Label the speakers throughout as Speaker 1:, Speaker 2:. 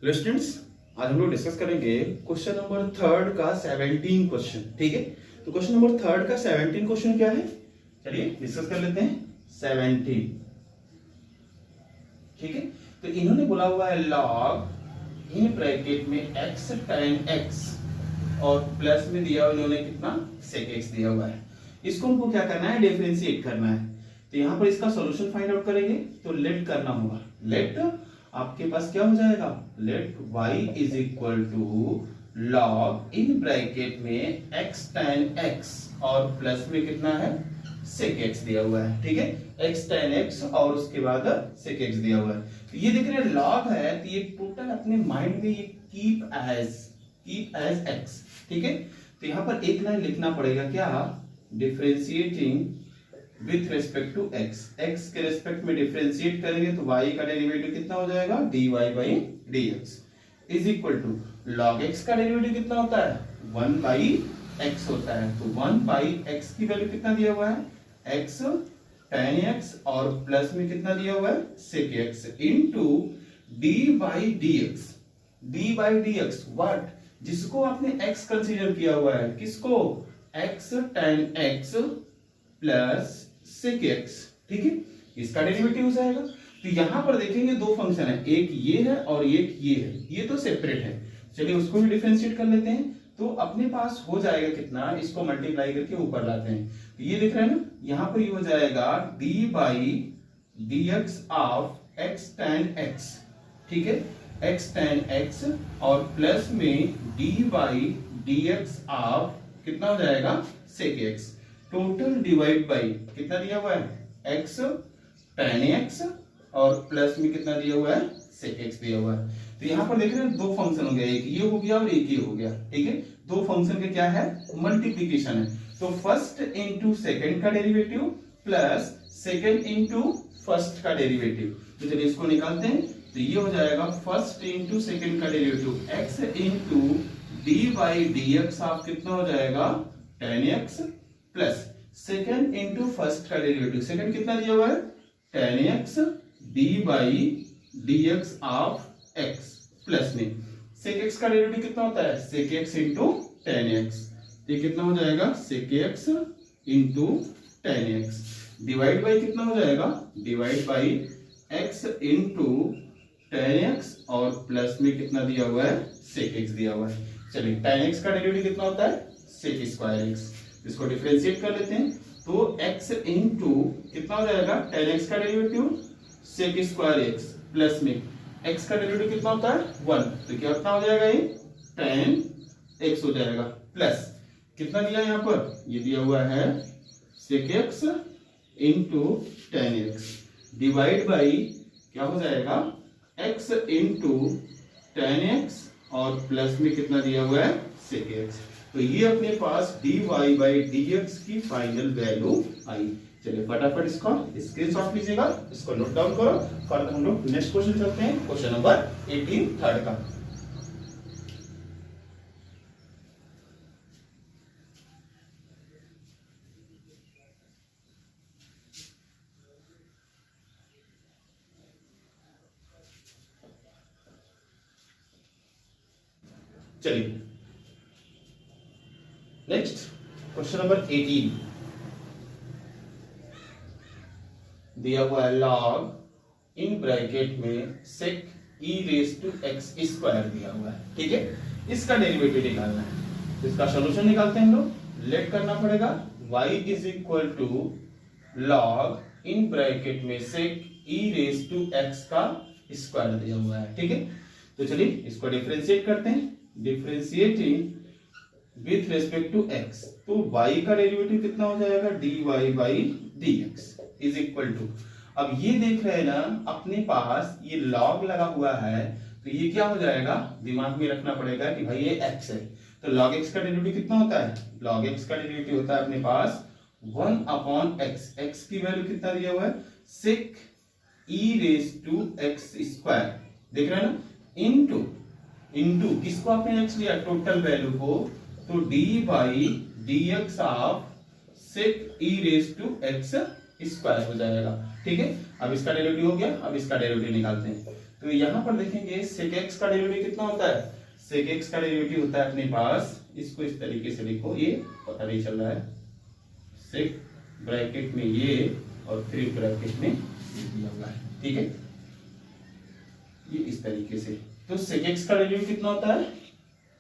Speaker 1: Hello students, आज हम लोग डिस्कस करेंगे क्वेश्चन नंबर थर्ड का 17 क्वेश्चन। ठीक है, तो क्वेश्चन नंबर थर्ड का 17 क्वेश्चन क्या है, चलिए डिस्कस कर लेते हैं। 17, ठीक है। तो इन्होंने बोला हुआ है लॉग इन ब्रैकेट में x tan x और प्लस में दिया उन्होंने कितना sec x दिया हुआ है। इसको हमको क्या करना है, डिफरेंशिएट करना है। तो यहाँ पर इसका सॉल्यूशन फाइंड आउट करेंगे तो लेट करना होगा। लेट आपके पास क्या हो जाएगा, let y is equal to log in bracket में x tan x और प्लस में कितना है sec x दिया हुआ है। ठीक है, x tan x और उसके बाद sec x दिया हुआ है। तो ये देख रहे हैं लॉग है, तो ये टोटल अपने माइंड में ये कीप एज x। ठीक है, तो यहाँ पर एक लाइन लिखना पड़ेगा, क्या, differentiating with respect to x। x के रेस्पेक्ट में डिफरेंशिएट करेंगे तो y का डेरिवेटिव कितना हो जाएगा, dy by dx is equal to log x का डेरिवेटिव कितना होता है, 1 by x होता है। तो 1 by x की वैल्यू कितना दिया हुआ है, x tan x और प्लस में कितना दिया हुआ है sec x into dy dx। dy dx what, जिसको आपने x कंसीडर किया हुआ है, किसको, x tan x plus sec x। ठीक है, इसका डेरिवेटिव हो जाएगा। तो यहां पर देखेंगे दो फंक्शन है, एक ये है और एक ये है, ये तो सेपरेट है। चलिए उसको भी डिफरेंशिएट कर लेते हैं तो अपने पास हो जाएगा कितना, इसको मल्टीप्लाई करके ऊपर लाते हैं तो ये दिख रहा है ना, यहां पर ये हो जाएगा dy dx of x tan x। ठीक है, x tan x और प्लस में dy dx ऑफ कितना हो जाएगा sec x। Total divide by कितना दिया हुआ है, x tan x और प्लस में कितना दिया हुआ है sec x दिया हुआ है। तो यहाँ पर देख रहे हैं दो फंक्शन हो गया, एक ये हो गया और एक ये हो गया। ठीक है, दो फंक्शन का क्या है, मल्टीप्लीकेशन है। तो फर्स्ट इंटू सेकेंड का derivative plus second into first का डेरिवेटिव। तो चलिए इसको निकालते हैं, तो ये हो जाएगा फर्स्ट इंटू सेकेंड का derivative x into dy dx of कितना हो जाएगा tan x plus second into first का डेरिवेटिव, सेकेंड कितना दिया हुआ है tan x dy dx of x plus में sec x का डेरिवेटिव कितना होता है sec x into tan x। ये कितना हो जाएगा sec x into tan x divide by कितना हो जाएगा, divide by x into tan x और प्लस में कितना दिया हुआ है sec x दिया हुआ है। चलिए tan x का डेरिवेटिव कितना होता है sec स्क्वायर x, इसको डिफरेंशिएट कर लेते हैं तो x इंटू कितना हो जाएगा tan x का derivative sec square x plus में x का डेरिवेटिव कितना होता है 1, तो क्या कितना हो जाएगा ये tan x हो जाएगा प्लस कितना दिया यहाँ पर, ये दिया हुआ है sec x into tan x divide by क्या हो जाएगा x इंटू tan x और प्लस में कितना दिया हुआ है sec x। तो ये अपने पास dy बाई dx की फाइनल वैल्यू आई। चलिए फटाफट इसका स्क्रीनशॉट लीजिएगा, इसको नोट डाउन करो। फर्दर हम लोग नेक्स्ट क्वेश्चन चलते हैं, क्वेश्चन नंबर 18 थर्ड का। चलिए नेक्स्ट क्वेश्चन नंबर 18 दिया हुआ है लॉग इन ब्रैकेट में sec e raise to x square दिया हुआ है। ठीक है, इसका डेरिवेटिव निकालना है, तो इसका सॉल्यूशन निकालते हैं हम लोग। लेट करना पड़ेगा y is equal to log in bracket में sec e raise to x का स्क्वायर दिया हुआ है। ठीक है, तो चलिए इसको डिफरेंशिएट करते हैं, differentiating with respect to x। तो y का डेरिवेटिव कितना हो जाएगा dy by dx is equal to, अब ये देख रहे हैं ना अपने पास ये log लगा हुआ है, तो ये क्या हो जाएगा, दिमाग में रखना पड़ेगा कि भाई ये x है। तो log x का डेरिवेटिव कितना होता है, log x का डेरिवेटिव होता है अपने पास 1 अपॉन x। x की वैल्यू कितना दिया हुआ है sec e raise to x square, देख रहे हैं ना, इनटू किसको आपने x लिया, टोटल वैल्यू को, तो dy by dx of sec e raise to x square हो जाएगा। ठीक है, अब इसका डेरिवेटिव हो गया, अब इसका डेरिवेटिव निकालते हैं। तो यहाँ पर देखेंगे sec x का डेरिवेटिव कितना होता है, sec x का डेरिवेटिव होता है अपने पास, इसको इस तरीके से लिखो, ये पता नहीं चल रहा है, sec ब्रैकेट में ये और फिर ब्रैकेट में ये दिया हुआ है, ठीक है, ये इस तरीके से। तो sec x का डेरिवेटिव कितना होता है,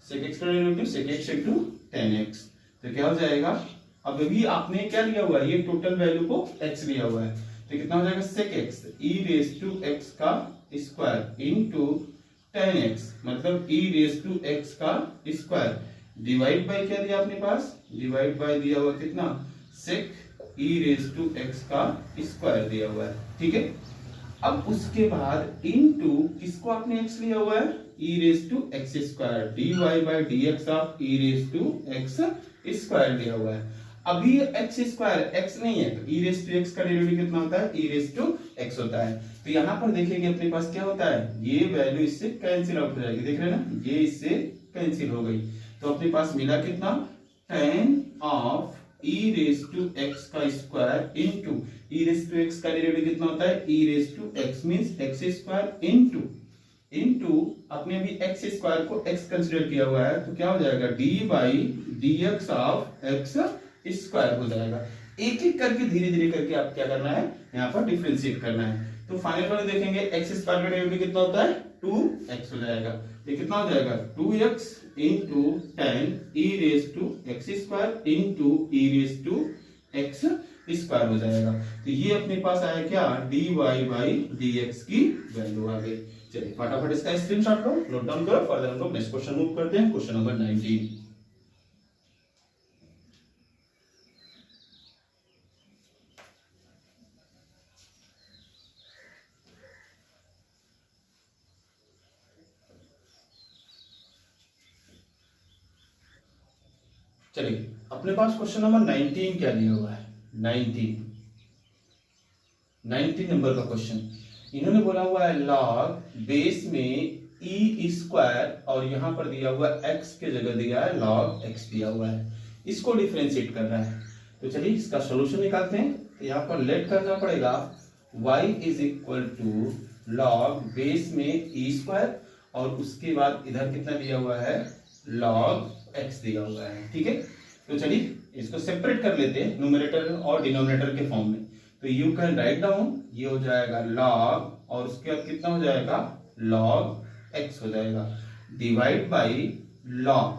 Speaker 1: sec x का derivative sec x into tan x, तो क्या हो जाएगा, अब अभी आपने क्या लिया हुआ है, ये टोटल वैल्यू को x लिया हुआ है, तो कितना हो जाएगा sec x e raise to x का स्क्वायर इनटू tan x, मतलब e रेज टू x का स्क्वायर डिवाइड बाय क्या दिया अपने पास, डिवाइड बाय दिया हुआ कितना sec e raise to x का स्क्वायर दिया हुआ है, ठीक है। अब उसके बाद इनटू किसको आपने x लिया हुआ है, e raise to x square dy by dx of e raise to x square दिया हुआ है। अभी x स्क्वायर x नहीं है, तो e रेज टू x का डेरिवेटिव कितना होता है, e रेज टू x होता है। तो यहाँ पर देखेंगे अपने पास क्या होता है, ये वैल्यू इससे कैंसिल आउट हो जाएगी, देख रहे हैं ना, ये इससे कैंसिल हो गई, तो अपने पास मिला कितना, tan of e raise to x का square into e raise to x का डेरिवेटिव कितना होता है, e raise to x means x square into अपने अभी x स्क्वायर को x कंसीडर किया हुआ है, तो क्या हो जाएगा d by dx of x square हो जाएगा। एक एक करके धीरे धीरे करके आप क्या करना है, यहाँ पर डिफरेंशिएट करना है। तो फाइनल में देखेंगे x स्क्वायर का डेरिवेटिव कितना होता है, 2x हो जाएगा, ये कितना हो जाएगा 2x into tan e raise to x square into e raise to x square हो जाएगा। तो ये अपने पास आया क्या, dy बाई dx की वैल्यू आ गई। चलिए फटाफट इसका स्क्रीनशॉट लो, नोट डाउन करो, फर्दर हम लोग नेक्स्ट क्वेश्चन मूव करते हैं, क्वेश्चन नंबर 19। चलिए अपने पास क्वेश्चन नंबर 19 क्या दिया हुआ है, 19 नंबर का क्वेश्चन। इन्होंने बोला हुआ है लॉग बेस में e स्क्वायर और यहां पर दिया हुआ x के जगह दिया है log x दिया हुआ है, इसको डिफरेंशिएट कर रहा है। तो चलिए इसका सॉल्यूशन निकालते हैं। तो यहाँ पर लेट करना पड़ेगा y is equal to log base में e स्क्वायर और उसके बाद इधर कितना दिया हुआ है log x दिया हुआ है, ठीक है। तो चलिए इसको सेपरेट कर लेते हैं न्यूमरेटर और डिनोमिनेटर के फॉर्म में। तो यू कैन राइट डाउन, ये हो जाएगा log और उसके बाद कितना हो जाएगा log x हो जाएगा डिवाइड बाई log,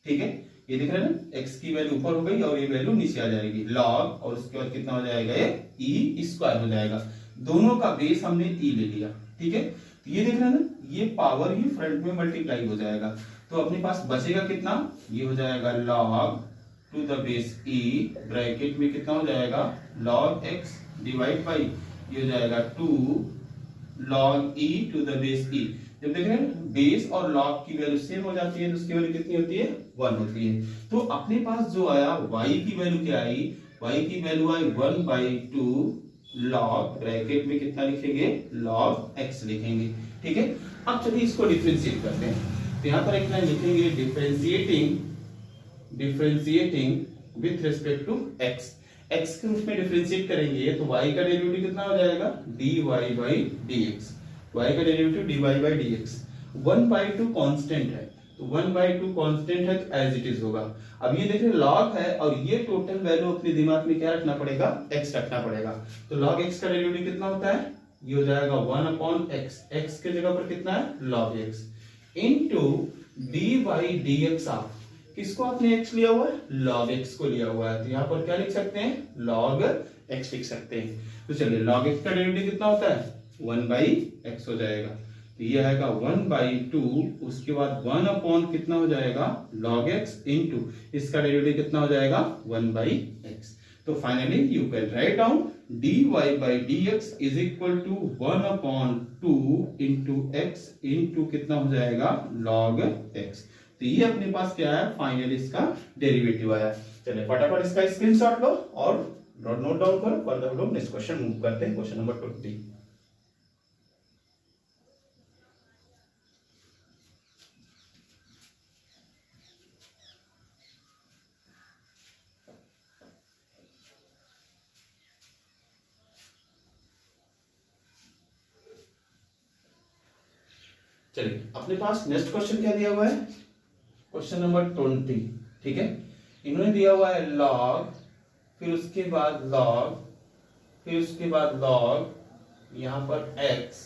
Speaker 1: ठीक है। ये देख रहे हैं ना, x की वैल्यू ऊपर हो गई और ये वैल्यू नीचे आ जाएगी log और उसके बाद कितना हो जाएगा ये e स्क्वायर हो जाएगा। दोनों का बेस हमने e ले लिया, ठीक है। तो ये देख रहे हैं ना, ये पावर ही फ्रंट में मल्टीप्लाई हो जाएगा, तो अपने पास बचेगा कितना, ये हो जाएगा log to the base e bracket में कितना हो जाएगा log x डिवाइड बाई ये हो जाएगा 2 log e to the base e। जब देख रहे हैं बेस और log की वैल्यू सेम हो जाती है तो उसकी वैल्यू कितनी होती है 1 होती है। तो अपने पास जो आया y की वैल्यू क्या आई, y की वैल्यू आई 1/2 log ब्रैकेट में कितना लिखेंगे log x लिखेंगे, ठीक है। अब चलिए इसको डिफरेंशिएट करते हैं। तो यहाँ पर एक लाइन लिखेंगे differentiating with respect to x, x के रूप में डिफरेंशिएट करेंगे तो y का डेरिवेटिव कितना हो जाएगा dy बाई dx, y का derivative dy by dx 1/2 constant है, तो 1/2 कांस्टेंट है तो एज इट इज होगा। अब ये देखिए log है और ये टोटल वैल्यू अपने दिमाग में क्या रखना पड़ेगा x रखना पड़ेगा। तो log x का डेरिवेटिव कितना होता है, ये हो जाएगा 1/x, x के जगह पर कितना है log x into dy dx of किसको आपने x लिया हुआ है log x को लिया हुआ है, तो यहाँ पर क्या लिख सकते हैं log x लिख सकते हैं। तो चलिए log x का डेरिवेटिव कितना होता है 1/x हो जाएगा, तो ये आएगा 1/2, उसके बाद 1 कितना हो जाएगा log x इनटू इसका डेरिवेटिव कितना हो जाएगा 1/x। तो finally you can write down dy by dx is equal to 1/2 into x into कितना हो जाएगा log x। तो ये अपने पास क्या है फाइनली इसका डेरिवेटिव आया। चलिए फटाफट इसका स्क्रीनशॉट लो और नोट डाउन करो, फर्दर हम लोग नेक्स्ट क्वेश्चन मूव करते हैं, क्वेश्चन नंबर 20। चलिए अपने पास नेक्स्ट क्वेश्चन क्या दिया हुआ है, क्वेश्चन नंबर 20। ठीक है, इन्होंने दिया हुआ है log, फिर उसके बाद log, फिर उसके बाद log यहाँ पर x,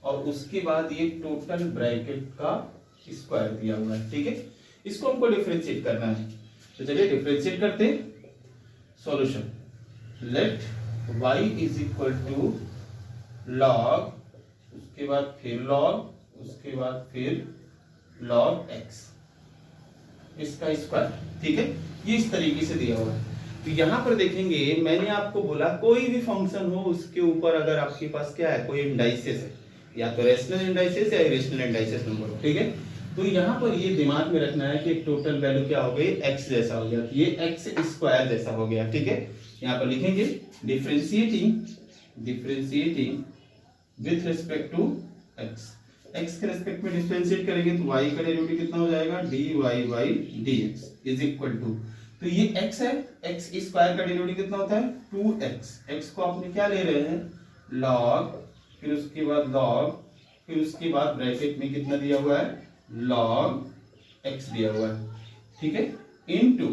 Speaker 1: और उसके बाद ये टोटल ब्रैकेट का स्क्वायर दिया हुआ है। ठीक है, इसको हमको डिफरेंशिएट करना है, तो चलिए डिफरेंशिएट करते हैं। Solution, let y is equal to log, उसके बाद फिर log, उसके बाद फिर log x, इसका स्क्वायर। ठीक है, ये इस तरीके से दिया हुआ है। तो यहां पर देखेंगे, मैंने आपको बोला कोई भी फंक्शन हो उसके ऊपर अगर आपके पास क्या है, कोई इंडाइसेस है, या तो रेशनल इंडाइसेस या इरेशनल इंडाइसेस नंबर हो। ठीक है, तो यहाँ पर ये दिमाग में रखना है कि टोटल वैल्यू क्या हो गई, x जैसा हो गया, ये x स्क्वायर जैसा हो गया। ठीक है, यहाँ पर लिखेंगे differentiating with respect to x, x के रिस्पेक्ट में डिफरेंशिएट करेंगे तो y का डेरिवेटिव कितना हो जाएगा, dy dx is equal to, तो ये x है, x स्क्वायर का डेरिवेटिव कितना होता है 2x, x को आपने क्या ले रहे हैं log, फिर उसके बाद log, फिर उसके बाद ब्रैकेट में कितना दिया हुआ है log x दिया हुआ है। ठीक है, इनटू,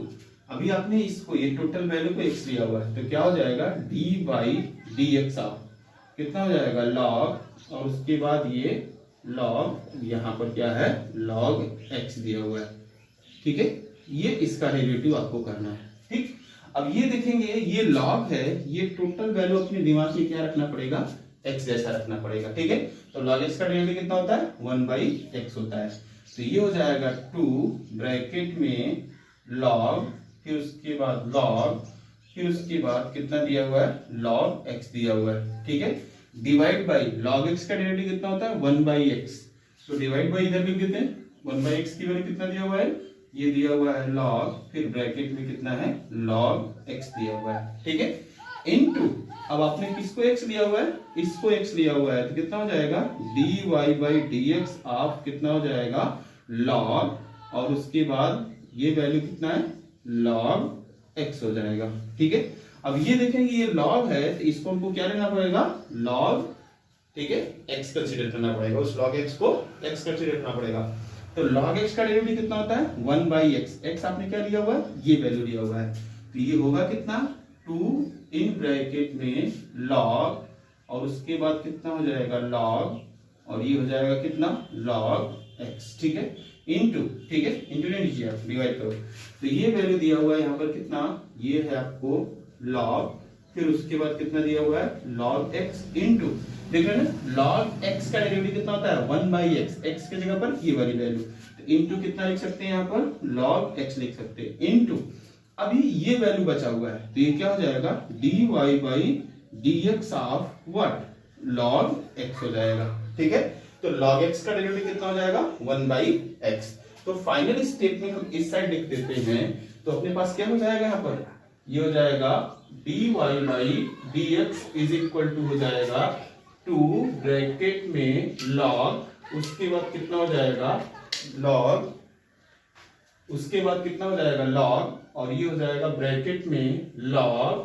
Speaker 1: अभी आपने इसको ये टोटल वैल्यू को x दिया हुआ है, तो क्या हो जाएगा dy dx ऑफ कितना हो जाएगा log, और उसके बाद ये log यहाँ पर क्या है log x दिया हुआ है। ठीक है, ये इसका डेरिवेटिव आपको करना है। ठीक, अब ये देखेंगे, ये log है, ये टोटल वैल्यू अपने दिमाग में क्या रखना पड़ेगा, x जैसा रखना पड़ेगा। ठीक है, तो log x का डेरिवेटिव कितना होता है 1/x होता है, तो ये हो जाएगा 2 ब्रैकेट में log, फिर उसके बाद log, फिर उसके बाद कितना दिया हुआ है log x दिया हुआ है। ठीक है, डिवाइड बाई log x का डेरिवेटिव कितना होता है 1/x, तो डिवाइड बाई इधर लिख देते हैं, 1/x की वैल्यू कितना दिया हुआ है, ये दिया हुआ है log, फिर ब्रैकेट में कितना है log x दिया हुआ है। ठीक है, इनटू, अब आपने किसको x लिया हुआ है, इसको x लिया हुआ है, तो कितना हो जाएगा dy/dx ऑफ कितना हो जाएगा log, और उसके बाद ये वैल्यू कितना है log x हो जाएगा। ठीक है, अब ये देखेंगे ये log है, तो इसको हमको क्या लेना पड़ेगा log, ठीक है x कंसीडर करना पड़ेगा, उस log x को x कंसीडर करना पड़ेगा। तो log x का डेरिवेटिव कितना होता है 1/x, x आपने क्या लिया हुआ है, ये वैल्यू लिया हुआ है, तो ये होगा कितना 2 इन ब्रैकेट में log, और उसके बाद कितना हो जाएगा log, और ये हो जाएगा कितना log x। ठीक है, इनटू, ठीक है इनटू नहीं लीजिए आप, डिवाइड करो, तो ये वैल्यू दिया हुआ है यहाँ पर कितना, ये है आपको log, फिर उसके बाद कितना दिया हुआ है log x इनटू, देख रहे हैं ना log x का डेरिवेटिव कितना होता है 1/x, x की जगह पर ये वाली वैल्यू, तो इनटू कितना लिख सकते हैं यहाँ पर log x लिख सकते हैं, इनटू अभी ये वैल्यू बचा हुआ है, तो ये क्या हो जाएगा dy/dx of what log x हो जाएगा। ठीक है, तो log x का डेरिवेटिव कितना हो जाएगा 1/x। तो फाइनल स्टेप में हम इस साइड लिख देते हैं, तो अपने पास क्या हो जाएगा यहाँ पर, ये हो जाएगा dy/dx इज इक्वल टू हो जाएगा 2 ब्रैकेट में log, उसके बाद कितना हो जाएगा log, उसके बाद कितना हो जाएगा log, और ये हो जाएगा ब्रैकेट में log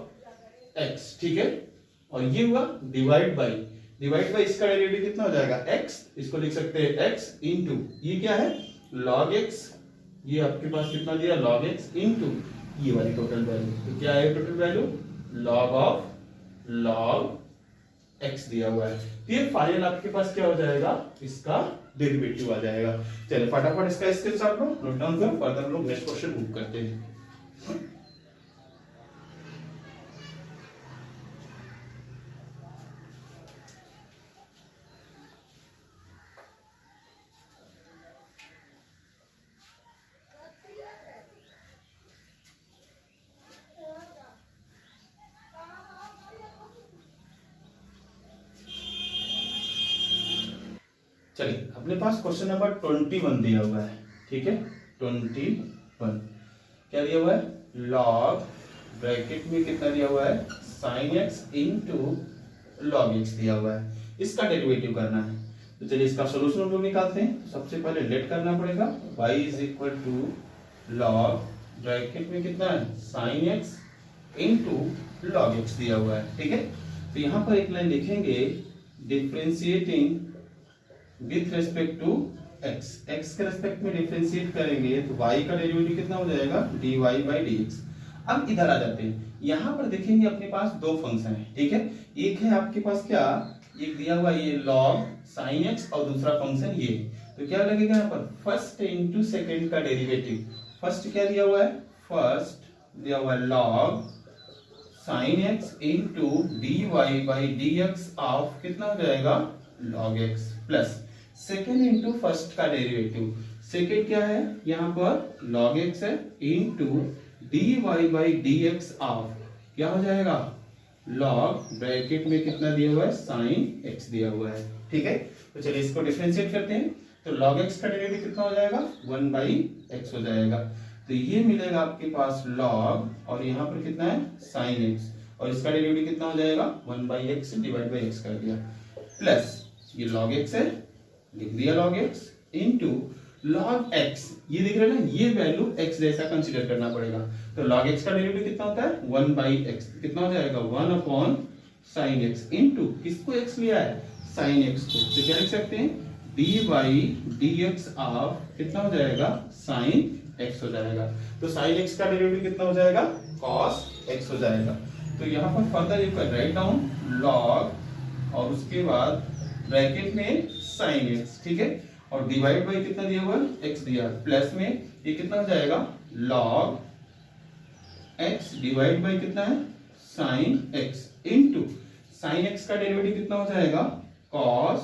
Speaker 1: x। ठीक है, और ये हुआ डिवाइड बाई इसका डेरिवेटिव कितना हो जाएगा x, इसको लिख सकते हैं x इनटू ये क्या है log x, ये आपके पास कितना दिया log x इनटू ये वाली टोटल वैल्यू, तो क्या है total value log of log x दिया हुआ है। तो ये फाइनल आपके पास क्या हो जाएगा, इसका डेरिवेटिव आ जाएगा। चलिए फटाफट इसका स्क्रीनशॉट लो, नोट डाउन करो, फर्दर हम लोग नेक्स्ट क्वेश्चन मूव करते हैं। चलिए अपने पास क्वेश्चन नंबर 21 दिया हुआ है। ठीक है, 21 क्या दिया हुआ है log, ब्रैकेट में कितना दिया हुआ है sin x into log x दिया हुआ है, इसका डेरिवेटिव करना है। तो चलिए इसका सॉल्यूशन हम लोग निकालते हैं। सबसे पहले लेट करना पड़ेगा, y is equal to log, bracket में कितना है sin x into log x दिया हुआ है। ठीक है, तो यहाँ पर एक लाइन लिखेंगे differentiating with respect to x, x के रेस्पेक्ट में डिफरेंशिएट करेंगे तो y का डेरिवेटिव कितना हो जाएगा dy बाई dx। अब इधर आ जाते हैं, यहाँ पर देखेंगे अपने पास दो फंक्शन है, ठीक है। एक है आपके पास क्या, एक दिया हुआ ये log sin x और दूसरा फंक्शन ये, तो क्या लगेगा यहाँ पर फर्स्ट इंटू सेकेंड का डेरिवेटिव। फर्स्ट क्या दिया हुआ है, फर्स्ट दिया हुआ है log sin x into dy by dx of कितना हो जाएगा log x plus second into first का डेरिवेटिव। सेकेंड क्या है यहाँ पर log x है into dy by dx of क्या हो जाएगा log ब्रैकेट में कितना दिया हुआ है sin x दिया हुआ है, ठीक है। तो चलिए इसको डिफरेंशिएट करते हैं, तो log x का डेरिवेटिव कितना हो जाएगा 1 बाई x हो जाएगा। तो ये मिलेगा आपके पास log और यहाँ पर कितना है sin x और इसका डेरिवेटिव कितना हो जाएगा 1 by x divide by x कर दिया प्लस ये log x है लिख दिया log x into log x, ये दिख रहा है ना, ये वैल्यू x जैसा कंसीडर करना पड़ेगा। तो log x का डेरिवेटिव कितना होता है 1 बाई x, कितना हो जाएगा 1 अपॉन sin x इंटू किसको x लिया है sin x को, तो क्या लिख सकते हैं dy बाई dx ऑफ कितना हो जाएगा sin x हो जाएगा। तो sin x का डेरिवेटिव कितना हो जाएगा cos x हो जाएगा। तो यहाँ पर further you can write down log और उसके बाद ब्रैकेट में sin x, ठीक है, और डिवाइड बाई कितना दिया हुआ है x दिया प्लस में ये कितना हो जाएगा log x डिवाइड बाई कितना है sin x into sin x का डेरिवेटिव कितना हो जाएगा cos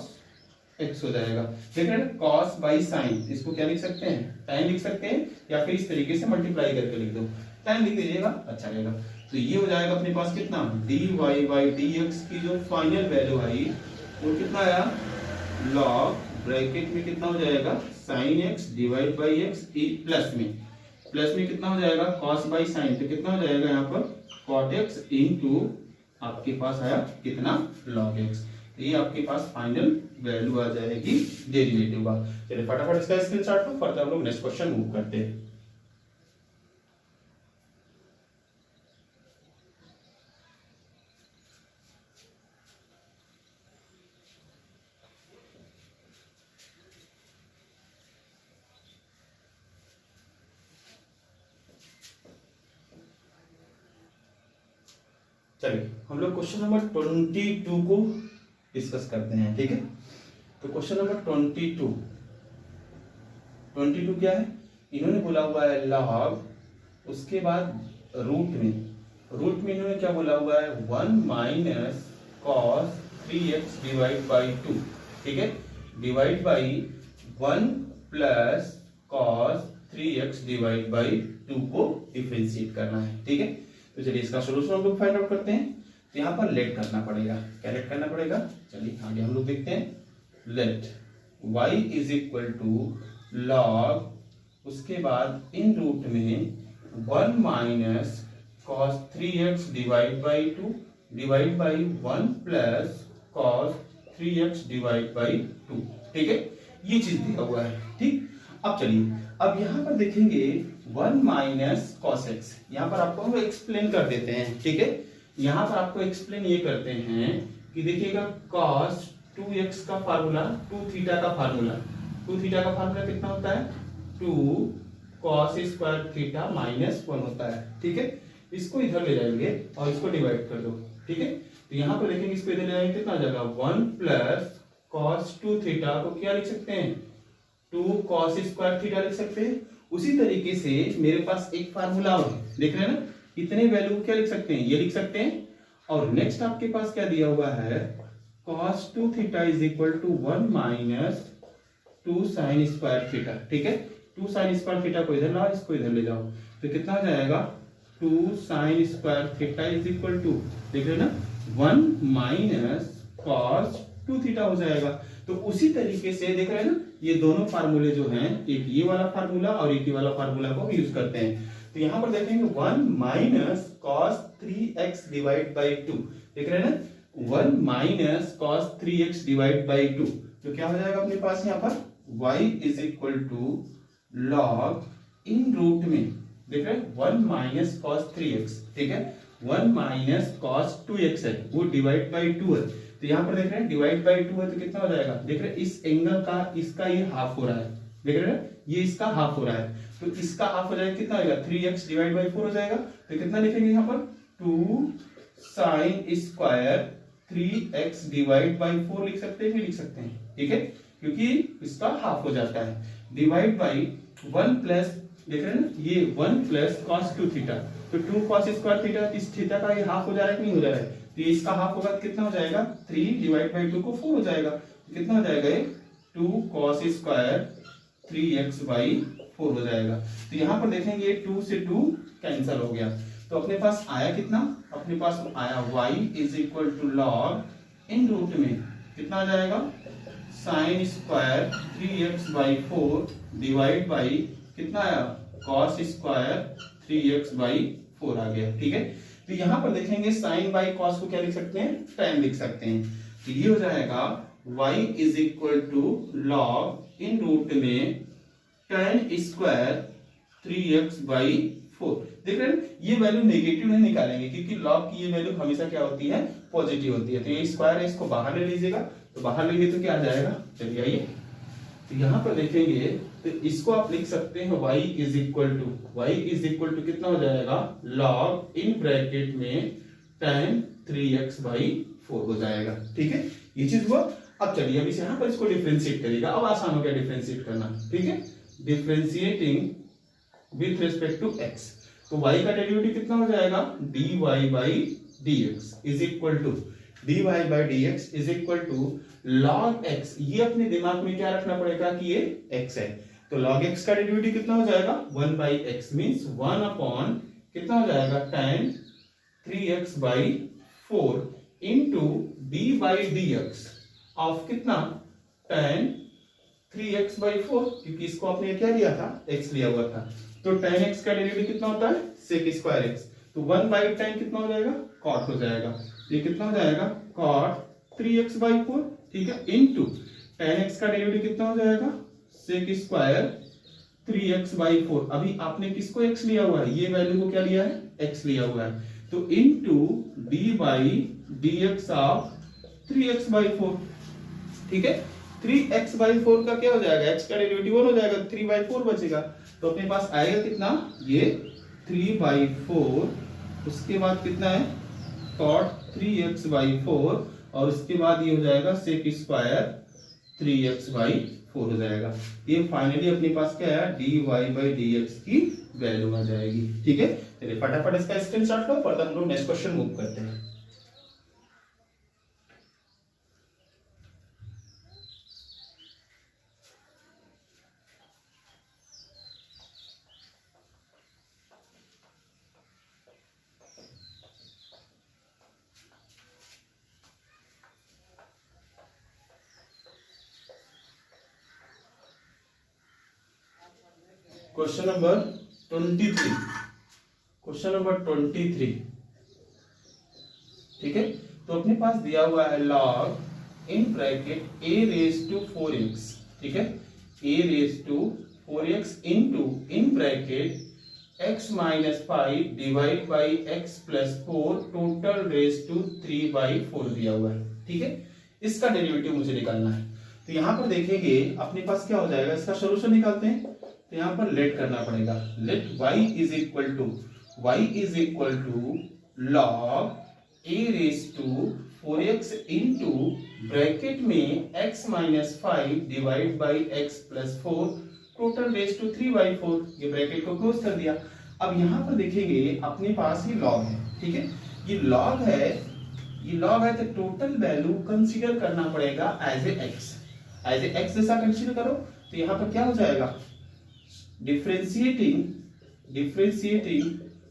Speaker 1: x हो जाएगा। देख रहे हैं cos बाई sin, इसको क्या लिख सकते हैं tan लिख सकते हैं या फिर इस तरीके से मल्टीप्लाई करके लिख दो, tan लिख दीजिएगा अच्छा रहेगा। तो ये हो जाएगा अपने पास कितना dy बाई dx की जो फाइनल वैल्यू आई वो कितना आया log ब्रैकेट में कितना हो जाएगा sin x divide by x plus में कितना हो जाएगा cos बाई sin, तो कितना हो जाएगा यहाँ पर cot x इंटू आपके पास आया कितना log x। तो ये आपके पास फाइनल वैल्यू आ जाएगी डेरिवेटिव का। चलिए फटाफट इसका स्क्रीनशॉट लो, फर्दर हम लोग नेक्स्ट क्वेश्चन मूव करते हैं। चलिए हम लोग क्वेश्चन नंबर 22 को डिस्कस करते हैं, ठीक है। तो क्वेश्चन नंबर 22 क्या है, इन्होंने बोला हुआ है log, उसके बाद रूट में इन्होंने क्या बोला हुआ है 1 minus cos 3x divide by 2, ठीक है, divide by 1 plus cos 3x divide by 2 को डिफरेंशिएट करना है, ठीक है। तो चलिए इसका सोल्यूशन हम लोग फाइंड आउट करते हैं। तो यहाँ पर लेट करना पड़ेगा, क्या लेट करना पड़ेगा, चलिए आगे हम लोग देखते हैं। Let y is equal to log उसके बाद इन रूट में 1 minus cos 3x divide by 2 divide by 1 plus cos 3x divide by 2, ठीक है, ये चीज दिया हुआ है, ठीक। अब चलिए अब यहाँ पर देखेंगे 1 माइनस cos x, यहाँ पर आपको हम एक्सप्लेन कर देते हैं, ठीक है। यहाँ पर आपको एक्सप्लेन ये करते हैं कि देखिएगा cos 2x का फार्मूला 2 थीटा का फार्मूला कितना होता है 2 cos स्क्वायर थीटा माइनस 1 होता है, ठीक है। इसको इधर ले जाएंगे और इसको डिवाइड कर दो, ठीक है। तो यहाँ पर देखेंगे इसको इधर ले जाएंगे कितना आ जाएगा 1 प्लस cos 2 थीटा को क्या लिख सकते हैं 2 cos स्क्वायर थीटा लिख सकते हैं। उसी तरीके से मेरे पास एक फार्मूला और देख रहे हैं ना, इतने वैल्यू क्या लिख सकते हैं ये लिख सकते हैं। और नेक्स्ट आपके पास क्या दिया हुआ है cos 2 theta is equal to 1 minus 2 sin square theta, ठीक है। 2 sin स्क्वायर थीटा को इधर लाओ, इसको इधर ले जाओ, तो कितना हो जाएगा 2 sin square theta is equal to देख रहे हैं ना 1 माइनस cos 2 थीटा हो जाएगा। तो उसी तरीके से देख रहे हैं ना, ये दोनों फार्मूले जो हैं, एक ये वाला फार्मूला और एक ये वाला फार्मूला को यूज करते हैं। तो यहाँ पर देखेंगे 1 minus cos 3x divide by 2, देख रहे हैं ना 1 minus cos 3x divide by 2, तो क्या हो जाएगा अपने पास यहाँ पर y is equal to log in root में देख रहे हैं 1 माइनस cos 3x, ठीक है, 1 माइनस cos 2x है वो डिवाइड बाई 2 है, तो यहाँ पर देख रहे हैं डिवाइड बाई 2 है तो कितना हो जाएगा, देख रहे हैं इस एंगल का इसका ये हाफ हो रहा है, देख रहे हैं ये इसका हाफ हो रहा है, तो इसका हाफ हो जाएगा कितना होगा 3x डिवाइड बाई 4 हो जाएगा। तो कितना लिखेंगे यहाँ पर 2 sin square 3x divide by 4 लिख सकते हैं, लिख सकते हैं, ठीक है, क्योंकि इसका हाफ हो जाता है, डिवाइड बाई 1 प्लस, देख रहे हैं ना ये 1 प्लस cos 2 थीटा, तो 2 cos स्क्वायर थीटा, इस थीटा का ये हाफ हो जा रहा है कि नहीं हो जा रहा है, तो ये इसका हाफ होगा कितना हो जाएगा 3 डिवाइड बाई 2 को 4 हो जाएगा, तो कितना हो जाएगा ये 2 cos स्क्वायर 3x बाई 4 हो जाएगा। तो यहाँ पर देखेंगे 2 से 2 कैंसिल हो गया, तो अपने पास आया कितना, अपने पास आया y is equal to log in root में कितना आ जाएगा sine square 3x by 4 divide by कितना आया cos स्क्वायर 3x बाई 4 आ गया, ठीक है। तो यहाँ पर देखेंगे साइन बाई कॉस को क्या लिख सकते हैं, tan लिख सकते हैं, तो ये हो जाएगा y is equal to log in root में tan स्क्वायर 3x बाई 4। देख रहे हैं ये वैल्यू नेगेटिव नहीं निकालेंगे क्योंकि लॉग की ये वैल्यू हमेशा क्या होती है, पॉजिटिव होती है, तो ये स्क्वायर है इसको बाहर ले लीजिएगा, तो बाहर लेंगे तो क्या आ जाएगा, चलिए आइए, तो यहाँ पर देखेंगे तो इसको आप लिख सकते हैं y इज इक्वल टू कितना हो जाएगा log इन ब्रैकेट में tan 3x बाई 4 हो जाएगा, ठीक है, ये चीज हुआ। अब चलिए अब इस यहाँ पर इसको डिफरेंशिएट करिएगा, अब आसान हो गया डिफरेंशिएट करना, ठीक है, differentiating with respect to x, तो y का डेरिवेटिव कितना हो जाएगा dy by dx is equal to dy by dx is equal to log x, ये अपने दिमाग में क्या रखना पड़ेगा कि ये x है, तो log x का डेरिवेटिव कितना हो जाएगा 1 बाई x मींस 1 अपॉन कितना हो जाएगा tan 3x by 4 into d by dx of कितना tan 3x बाई 4, क्योंकि इसको आपने क्या लिया था x लिया हुआ था, तो tan x का डेरिवेटिव कितना होता है sec स्क्वायर x, तो 1 बाई tan कितना हो जाएगा cot हो जाएगा, ये कितना हो जाएगा cot 3x बाई 4, ठीक है, इनटू tan x का डेरिवेटिव कितना हो जाएगा sec स्क्वायर 3x बाई 4, अभी आपने किसको x लिया हुआ है, ये वैल्यू को क्या लिया है x लिया हुआ है, तो into d by dx of 3x by 4, ठीक है, 3x बाई 4 का क्या हो जाएगा x का डेरिवेटिव 1 हो जाएगा, 3 बाई 4 बचेगा, तो अपने पास आएगा कितना ये 3 बाई 4, उसके बाद कितना है cot 3x बाई 4 और उसके बाद ये हो जाएगा sec स्क्वायर 3x बाई 4 हो जाएगा, ये फाइनली अपने पास क्या है dy बाई dx की वैल्यू आ जाएगी, ठीक है। चलिए फटाफट इसका स्क्रीनशॉट लो, फर्दर हम लोग नेक्स्ट क्वेश्चन मूव करते हैं। क्वेश्चन नंबर 23, क्वेश्चन नंबर 23, ठीक है, तो अपने पास दिया हुआ है log in bracket a raise to 4x, ठीक है, a raise to 4x into in bracket x minus 5 divide by x plus 4 total raise to 3 by 4 दिया हुआ है, ठीक है, इसका डेरिवेटिव मुझे निकालना है, तो यहाँ पर देखेंगे अपने पास क्या हो जाएगा, इसका सॉल्यूशन निकालते हैं, तो यहाँ पर लेट करना पड़ेगा, let y is equal to log a raise to 4x into bracket में x minus 5 divide by x plus 4 total raise to 3 by 4, ये ब्रैकेट को क्लोज कर दिया। अब यहाँ पर देखेंगे अपने पास ये log है, ठीक है, ये log है तो टोटल वैल्यू कंसीडर करना पड़ेगा एज ए x जैसा कंसीडर करो, तो यहाँ पर क्या हो जाएगा differentiating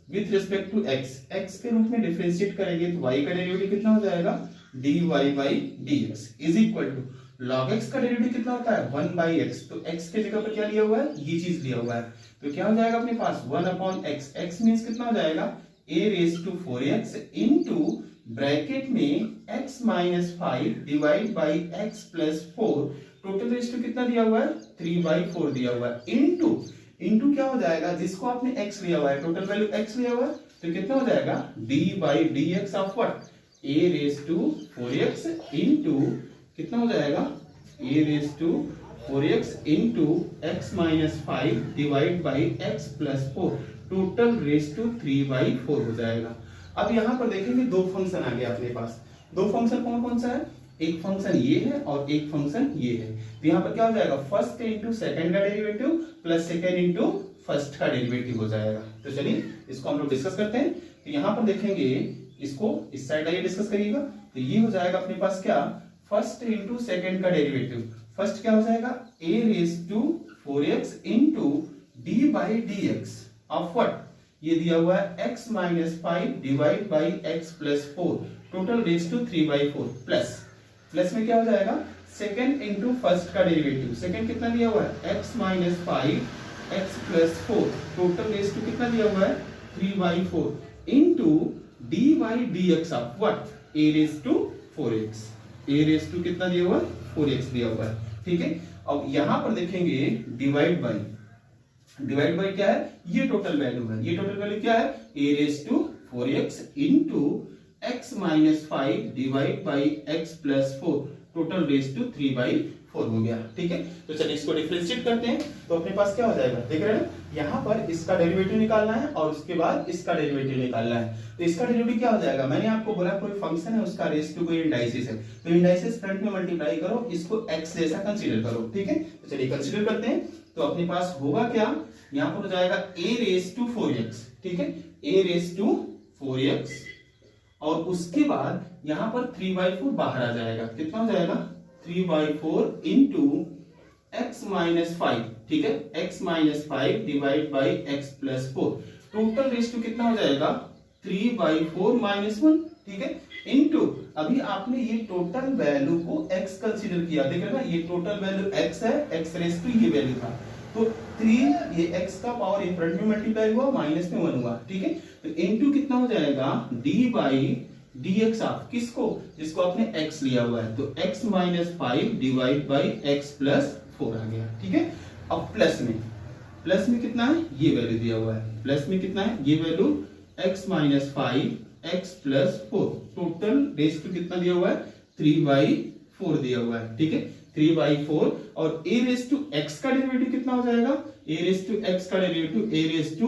Speaker 1: with respect to x के रूप में डिफरेंशिएट करेंगे तो y का डेरिवेटिव कितना हो जाएगा dy by dx is equal to log x का डेरिवेटिव कितना होता है 1 बाई x, तो x के जगह पर क्या लिया हुआ है ये चीज लिया हुआ है, तो क्या हो जाएगा अपने पास 1 अपॉन x मींस कितना हो जाएगा a raise to 4x into bracket में x minus 5 divide by x plus 4 total raise to कितना दिया हुआ है 3 बाई 4 दिया हुआ है, इनटू क्या हो जाएगा जिसको आपने x लिया हुआ है टोटल वैल्यू x लिया हुआ है, तो कितना हो जाएगा d by dx of what a raise to 4x into कितना हो जाएगा, a raise to 4x into x minus 5 divide by x plus 4, total raise to 3/4 हो जाएगा। अब यहाँ पर देखेंगे दो फंक्शन आ गया अपने पास। दो फंक्शन कौन कौन सा है, एक फंक्शन ये है और एक फंक्शन ये है। तो यहाँ पर क्या हो जाएगा, फर्स्ट इंटू सेकंड का derivative plus second into first का डेरिवेटिव हो जाएगा। तो चलिए इसको हम लोग डिस्कस करते हैं। तो यहाँ पर देखेंगे, इसको इस साइड आइए डिस्कस करिएगा। तो ये हो जाएगा अपने पास क्या, फर्स्ट इंटू सेकंड का डेरिवेटिव। फर्स्ट क्या हो जाएगा, a raise to 4x into d by d x of what, ये दिया हुआ है x minus 5 divide by x plus 4, total raise to 3/4 plus plus में क्या हो जाएगा, सेकंड इंटू फर्स्ट का डेरिवेटिव। सेकंड कितना दिया हुआ है, x minus 5 x plus 4, total raise to कितना दिया हुआ है 3/4 into d by d x of what, a raise to 4x। a raise to कितना दिया हुआ है 4x दिया हुआ है, ठीक है। अब यहां पर देखेंगे डिवाइड बाई क्या है, ये टोटल वैल्यू है। ये टोटल वैल्यू क्या है, a raise to 4x into x minus 5 divide by x plus 4, total raise to 3/4 हो गया, ठीक है। तो चलिए इसको डिफरेंशिएट करते हैं। तो अपने पास क्या हो जाएगा, देख रहे हैं यहाँ पर इसका डेरिवेटिव निकालना है और उसके बाद इसका डेरिवेटिव निकालना है। तो इसका डेरिवेटिव क्या हो जाएगा, मैंने आपको बोला कोई फंक्शन है उसका रेस टू कोई इंडाइसिस है, तो इंडाइसिस फ्रंट में मल्टीप्लाई करो, इसको x जैसा कंसीडर करो, ठीक है। तो चलिए कंसीडर करते हैं। तो अपने पास होगा क्या, यहाँ पर हो जाएगा a रेस टू 4x, ठीक है, a रेस टू 4x और उसके बाद यहां पर 3/4 बाहर आ जाएगा। कितना हो जाएगा, 3/4 इंटू एक्स माइनस 5, ठीक है, x minus 5 divide by x plus 4, total raise to कितना हो जाएगा 3/4 माइनस 1, ठीक है, इंटू अभी आपने ये टोटल वैल्यू को x कंसीडर किया, देख रहे ना, ये टोटल वैल्यू x है, x रेस टू ये वैल्यू था, तो 3 ये x का पावर इन फ्रंट में मल्टीप्लाई हुआ, माइनस में 1 हुआ, ठीक है। तो इनटू कितना हो जाएगा, d by d x of किसको, जिसको आपने x लिया हुआ है, तो x minus 5 divide by x plus 4 आ गया, ठीक है। अब प्लस में कितना है, ये वैल्यू दिया हुआ है, प्लस में कितना है, ये value x minus 5 x plus 4, total raise to कितना दिया हुआ है 3/4 दिया हुआ है, ठीक है, 3/4। और a रेस टू x का डेरिवेटिव कितना हो जाएगा, a रेस टू x का derivative, a raise to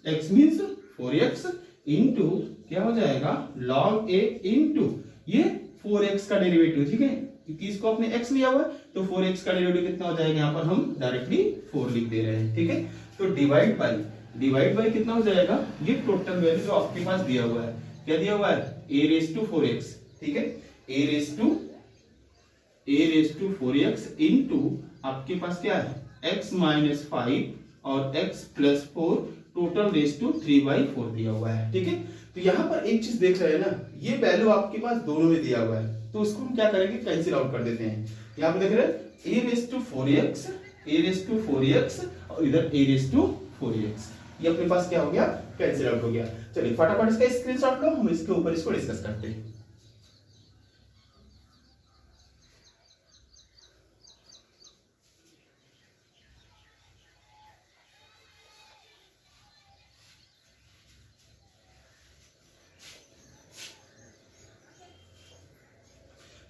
Speaker 1: x means 4x into क्या हो जाएगा log a इंटू ये 4x का डेरिवेटिव, ठीक है, क्योंकि इसको आपने x लिया हुआ है, तो 4x का डेरिवेटिव कितना हो जाएगा, यहाँ पर हम डायरेक्टली 4 लिख दे रहे हैं, ठीक है। तो डिवाइड बाई कितना हो जाएगा, ये टोटल वैल्यू जो आपके पास दिया हुआ है, क्या दिया हुआ है, a रेस टू 4x, ठीक है, a raise to 4x into आपके पास क्या है x माइनस 5 और x plus 4, total raise to 3/4 दिया हुआ है, ठीक है। तो यहाँ पर एक चीज देख रहे हैं ना, ये वैल्यू आपके पास दोनों में दिया हुआ है, तो उसको हम क्या करेंगे, कैंसिल आउट कर देते हैं। यहाँ पे देख रहे हैं a रेस टू 4x और इधर a रेस टू 4x, ये अपने पास क्या हो गया, कैंसिल आउट हो गया। चलिए फटाफट इसका स्क्रीनशॉट लो, हम इसके ऊपर इसको डिस्कस करते हैं।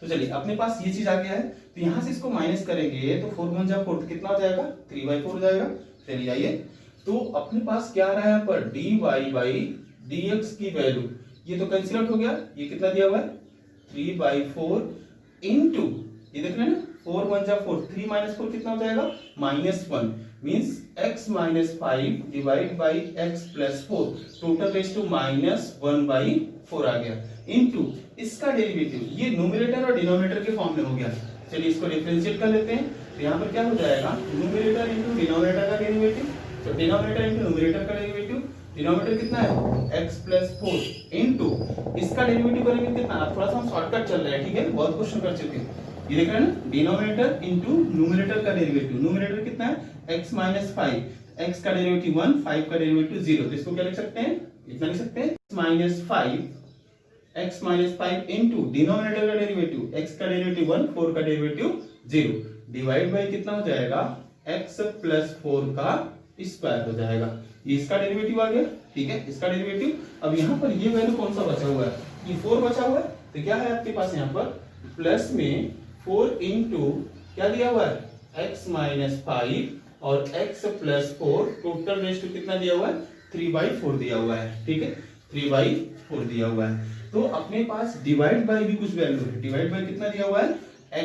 Speaker 1: तो चलिए अपने पास ये चीज आ गया है, तो यहां से इसको माइनस करेंगे तो 4 1 जा 4, कितना हो जाएगा 3/4 हो जाएगा। चलिए आइए, तो अपने पास क्या आ रहा है यहाँ पर dy बाई dx की वैल्यू, ये तो कैंसिल आउट हो गया, ये कितना दिया हुआ है 3/4 इंटू ये देख रहे हैं ना, 4 1 जा 4, 3 माइनस 4 कितना हो जाएगा -1, means x minus 5 divide by x plus 4, total raise to -1/4 आ गया, इंटू इसका डेरिवेटिव, ये न्यूमरेटर और डिनोमिनेटर के फॉर्म में हो गया। चलिए इसको डिफरेंशिएट कर लेते हैं। तो यहाँ पर क्या हो जाएगा, न्यूमरेटर इंटू डिनोमिनेटर का डेरिवेटिव, तो डिनोमिनेटर इंटू न्यूमरेटर का डेरिवेटिव, डिनोमिनेटर कितना है x प्लस 4 इंटू इसका डेरिवेटिव करेंगे कितना, थोड़ा सा हम शॉर्टकट चल रहे हैं, ठीक है, बहुत क्वेश्चन कर चुके हैं। ये देख रहे हैं ना, डिनोमिनेटर इंटू न्यूमरेटर का डेरिवेटिव, न्यूमरेटर कितना है x माइनस 5, x का डेरिवेटिव 1, 5 का डेरिवेटिव 0, तो इसको क्या लिख सकते हैं, इतना लिख सकते हैं x माइनस 5 इंटू डिनोमिनेटर का डेरिवेटिव, x का डेरिवेटिव 1, 4 का डेरिवेटिव 0, डिवाइड बाई कितना हो जाएगा x प्लस 4 का स्क्वायर हो जाएगा, ये इसका डेरिवेटिव आ गया, ठीक है, इसका डेरिवेटिव। अब यहाँ पर ये वैल्यू कौन सा बचा हुआ है, ये 4 बचा हुआ है, तो क्या है आपके पास यहाँ पर प्लस में 4 इंटू क्या दिया हुआ है x माइनस 5 और x plus 4 total raised to कितना दिया हुआ है 3/4 दिया हुआ है। ठीक है 3/4 दिया हुआ है। तो अपने पास डिवाइड बाय भी कुछ वैल्यू है। डिवाइड बाय कितना दिया हुआ है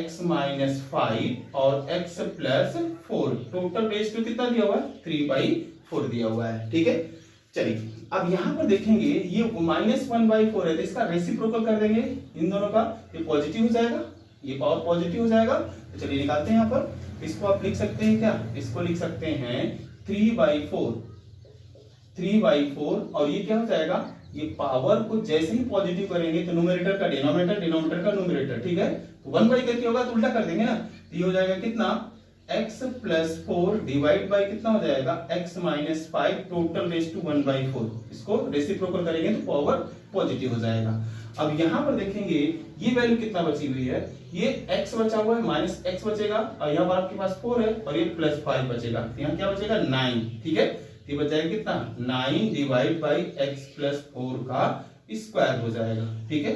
Speaker 1: x माइनस 5 और x plus 4 total raised to कितना दिया हुआ है 3/4 दिया हुआ है। ठीक है चलिए अब यहाँ पर देखेंगे ये -1/4 है तो इसका रेसिप्रोकल कर देंगे इन दोनों का, ये पॉजिटिव हो जाएगा, ये पावर पॉजिटिव हो जाएगा। तो चलिए निकालते हैं यहाँ पर। इसको आप लिख सकते हैं क्या, इसको लिख सकते हैं 3/4 और ये क्या हो जाएगा, ये पावर को जैसे ही पॉजिटिव करेंगे तो न्यूमरेटर का डिनोमिनेटर, डिनोमिनेटर का न्यूमरेटर। ठीक है तो 1 करके होगा तो उल्टा कर देंगे ना, तो ये हो जाएगा कितना x प्लस 4 डिवाइड बाय कितना हो जाएगा x minus 5 total raise to 1/4। इसको रेसिप्रोकल करेंगे तो पावर पॉजिटिव हो जाएगा। अब यहाँ पर देखेंगे ये वैल्यू कितना बची हुई है, ये x बचा हुआ है माइनस x बचेगा और यहाँ पर आपके पास 4 है और ये प्लस 5 बचेगा, तो यहाँ क्या बचेगा 9। ठीक है ये बच जाएगा कितना 9 डिवाइड बाई x प्लस 4 का स्क्वायर हो जाएगा। ठीक है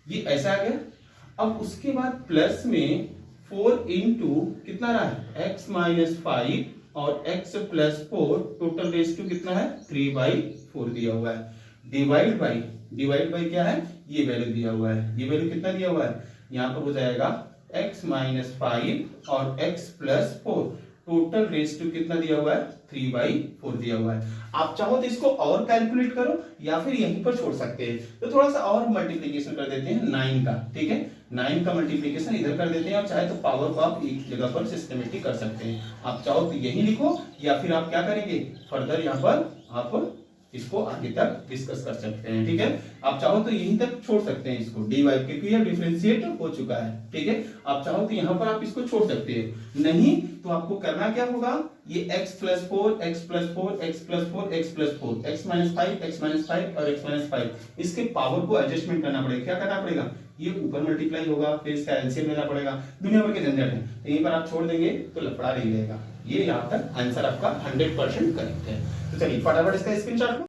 Speaker 1: ये ऐसा आ गया। अब उसके बाद प्लस में 4 इंटू कितना रहा है x माइनस 5 और x plus 4 total raise to कितना है 3/4 दिया हुआ है। डिवाइड बाई क्या है ये वैल्यू दिया हुआ है, ये वैल्यू कितना दिया हुआ है यहाँ पर हो जाएगा x माइनस 5 और x plus 4 total raise to कितना दिया हुआ है 3/4 दिया हुआ है। आप चाहो तो इसको और कैलकुलेट करो या फिर यहीं पर छोड़ सकते हैं। तो थोड़ा सा और मल्टीप्लीकेशन कर देते हैं 9 का। ठीक है 9 का मल्टीप्लीकेशन इधर कर देते हैं और चाहे तो पावर को आप एक जगह पर सिस्टमेटिक कर सकते हैं। आप चाहो तो यही लिखो या फिर आप क्या करेंगे फर्दर यहाँ पर आप इसको आगे तक डिस्कस कर सकते हैं। ठीक है आप चाहो तो यहीं तक छोड़ सकते हैं इसको dy क्योंकि यह डिफरेंशिएट हो चुका है। ठीक है आप चाहो तो यहाँ पर आप इसको छोड़ सकते हैं, नहीं तो आपको करना क्या होगा ये x plus 4 x plus 4 x plus 4 x plus 4 x minus 5 और x माइनस 5 इसके पावर को एडजस्टमेंट करना पड़ेगा। क्या करना पड़ेगा ये ऊपर मल्टीप्लाई होगा फिर इसका एलसीएम लेना पड़ेगा, दुनिया भर के झंझट है। तो यहीं पर आप छोड़ देंगे तो लफड़ा नहीं रहेगा। ये यहाँ तक आंसर आपका 100% करेक्ट है। तो चलिए फटाफट इसका स्क्रीनशॉट